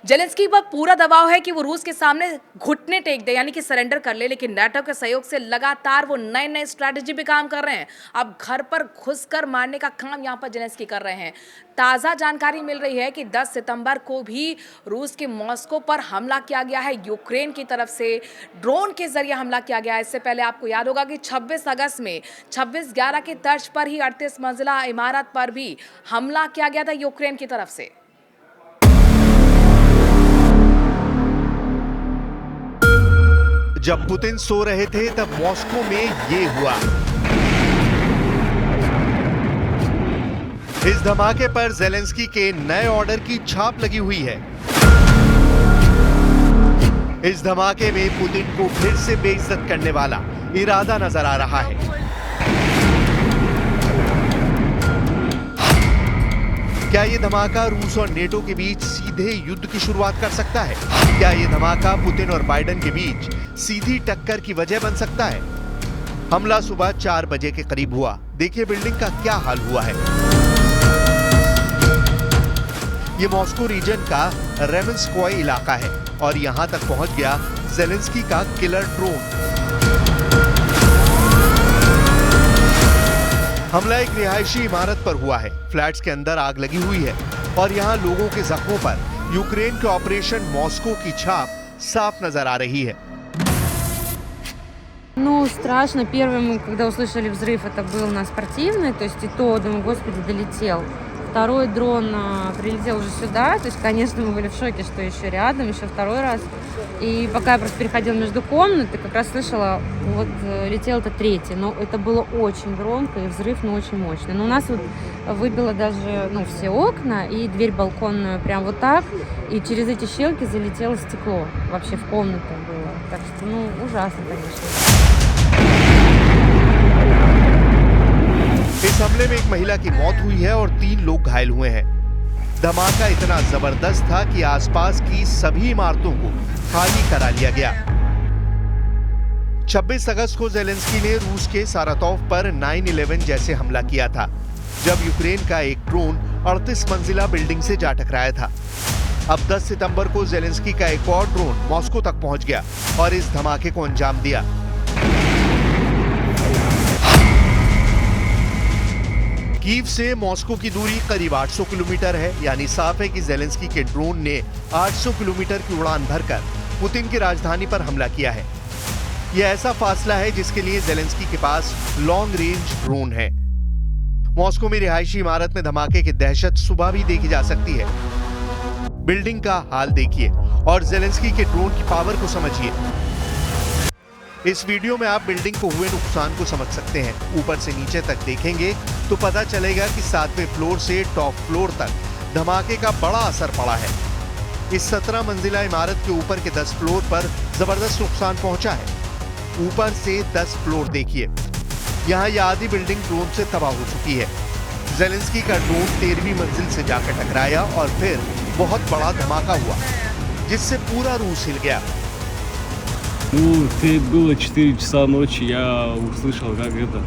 Zelensky पर पूरा दबाव है कि वो रूस के सामने घुटने टेक दे, यानी कि सरेंडर कर ले, लेकिन नाटो के सहयोग से लगातार वो नए नए स्ट्रैटेजी पे काम कर रहे हैं। अब घर पर घुसकर मारने का काम यहाँ पर जेलेंस्की कर रहे हैं। ताज़ा जानकारी मिल रही है कि 10 सितंबर को भी रूस के मॉस्को पर हमला किया गया है। यूक्रेन की तरफ से ड्रोन के जरिए हमला किया गया है। इससे पहले आपको याद होगा कि 26 अगस्त में 26/11 की तर्ज पर ही 38 मंजिला इमारत पर भी हमला किया गया था यूक्रेन की तरफ से। जब पुतिन सो रहे थे तब मॉस्को में ये हुआ। इस धमाके पर जेलेंस्की के नए ऑर्डर की छाप लगी हुई है। इस धमाके में पुतिन को फिर से बेइज्जत करने वाला इरादा नजर आ रहा है। क्या ये धमाका रूस और नेटो के बीच सीधे युद्ध की शुरुआत कर सकता है? क्या ये धमाका पुतिन और बाइडेन के बीच सीधी टक्कर की वजह बन सकता है? हमला सुबह 4 बजे के करीब हुआ। देखिए बिल्डिंग का क्या हाल हुआ है। ये मॉस्को रीजन का रेमेंस्कोय इलाका है और यहां तक पहुंच गया जेलेंस्की का किलर ड्रोन। हमला एक रिहायशी इमारत पर हुआ है। फ्लैट्स के अंदर आग लगी हुई है और यहाँ लोगों के जख्मों पर यूक्रेन के ऑपरेशन मॉस्को की छाप साफ नजर आ रही है। Ну, страшно. Первый мы, когда услышали взрыв, это был на Спортивной, то есть и то, думаю, господи, долетел. Второй дрон прилетел уже сюда, то есть, конечно, мы были в шоке, что еще рядом, еще второй раз. И пока я просто переходила между комнат, и как раз слышала, вот летел это третий, но это было очень громко, и взрыв, ну, очень мощный. Но у нас вот выбило даже, ну, все окна, и дверь балконную прям вот так, и через эти щелки залетело стекло, вообще в комнату было. Так что, ну, ужасно, конечно. इस हमले में एक महिला की मौत हुई है और 3 लोग घायल हुए हैं। धमाका इतना जबरदस्त था कि आसपास की सभी इमारतों को खाली करा लिया गया। 26 अगस्त को जेलेंस्की ने रूस के सारातोव पर 9/11 जैसे हमला किया था, जब यूक्रेन का एक ड्रोन 38 मंजिला बिल्डिंग से जा टकराया था। अब 10 सितंबर को जेलेंस्की का एक और ड्रोन मॉस्को तक पहुंच गया और इस धमाके को अंजाम दिया। कीव से मॉस्को की दूरी करीब 800 किलोमीटर है, यानी साफ है कि जेलेंस्की के ड्रोन ने 800 किलोमीटर की उड़ान भरकर पुतिन की राजधानी पर हमला किया है। यह ऐसा फासला है जिसके लिए जेलेंस्की के पास लॉन्ग रेंज ड्रोन है। मॉस्को में रिहायशी इमारत में धमाके की दहशत सुबह भी देखी जा सकती है। बिल्डिंग का हाल देखिए और जेलेंस्की के ड्रोन की पावर को समझिए। इस वीडियो में आप बिल्डिंग को हुए नुकसान को समझ सकते हैं। ऊपर से नीचे तक देखेंगे तो पता चलेगा कि 7वें फ्लोर से टॉप फ्लोर तक धमाके का बड़ा असर पड़ा है। इस 17 मंजिला इमारत के ऊपर के 10 फ्लोर पर जबरदस्त नुकसान पहुंचा है। ऊपर से 10 फ्लोर देखिए, यहाँ यह आधी बिल्डिंग ड्रोन से तबाह हो चुकी है। जेलेंस्की का ड्रोन 13वीं मंजिल से जाकर टकराया और फिर बहुत बड़ा धमाका हुआ, जिससे पूरा रूस हिल गया। Ну, было 4 часа ночи, я услышал, как это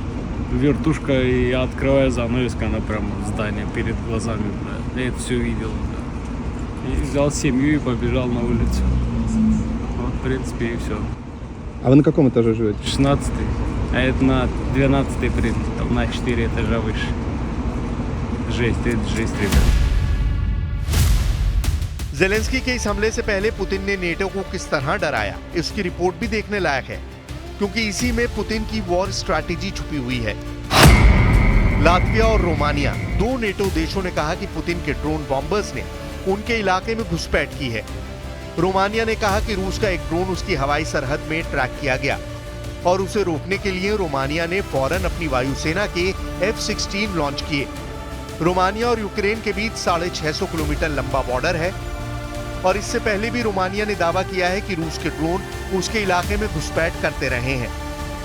вертушка, и я открываю занавеску, она прямо в здании перед глазами, бля. Я это все видел, бля. И взял семью и побежал на улицу. Вот, в принципе, и все. А вы на каком этаже живете? 16-й, а это на 12-й принцип, там на 4 этажа выше. Жесть, это жесть, ребят. जेलेंस्की के इस हमले से पहले पुतिन ने नेटो को किस तरह डराया, इसकी रिपोर्ट भी देखने लायक है, क्योंकि इसी में पुतिन की वॉर स्ट्रैटेजी छुपी हुई है। लातविया और रोमानिया, 2 नेटो देशों ने कहा कि पुतिन के ड्रोन बॉम्बर्स ने उनके इलाके में घुसपैठ की है। रोमानिया ने कहा कि रूस का एक ड्रोन उसकी हवाई सरहद में ट्रैक किया गया और उसे रोकने के लिए रोमानिया ने फौरन अपनी वायुसेना के F-16 लॉन्च किए। रोमानिया और यूक्रेन के बीच 650 किलोमीटर लंबा बॉर्डर है और इससे पहले भी रोमानिया ने दावा किया है कि रूस के ड्रोन उसके इलाके में घुसपैठ करते रहे हैं।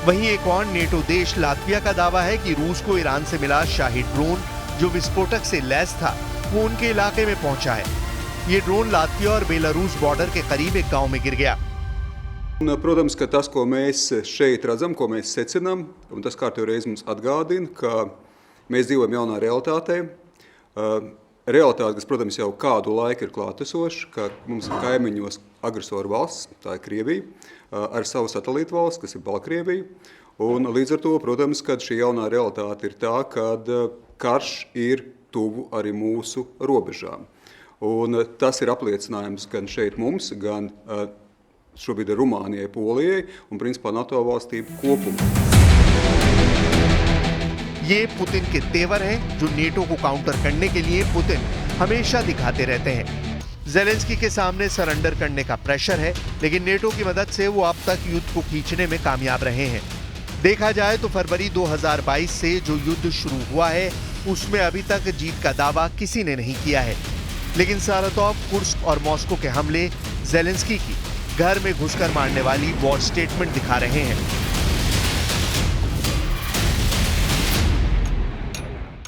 वहीं एक और नेटो देश लातविया का दावा है कि रूस को ईरान से मिला शाही ड्रोन, जो विस्फोटक से लैस था, वो उनके इलाके में पहुंचा है। ये ड्रोन लातविया और बेलारूस बॉर्डर के करीब एक गांव में गिर गया। Protams, ka tas, ko mēs šeit redzam, ko mēs secinām, un tas kārtīgi reiz mums atgādina, ka mēs dzīvojam jaunā realitātē. realitāte, kas, protams, jau kādu laiku ir klātesoša, ka mums ir kaimiņos agresoru valsts, tā ir Krievija, ar savu satelītu valsts, kas ir Baltkrievija. Un līdz ar to, protams, kad šī jaunā realitāte ir tā, kad karš ir tuvu arī mūsu robežām. Un tas ir apliecinājums gan šeit mums, gan šobrīd Rumānijai, Polijai un principā NATO valstīm kopumā. ये Putin के तेवर हैं जो NATO को counter करने के लिए Putin हमेशा दिखाते रहते हैं। ज़ेलेंस्की के सामने सरेंडर करने का प्रेशर है, लेकिन नेटो की मदद से वो अब तक युद्ध को खींचने में कामयाब रहे हैं। देखा जाए तो फरवरी 2022 से जो युद्ध शुरू हुआ है उसमें अभी तक जीत का दावा किसी ने नहीं किया है, लेकिन सारातोव, कुर्स्क और मॉस्को के हमले ज़ेलेंस्की की घर में घुसकर मारने वाली वॉर स्टेटमेंट दिखा रहे हैं।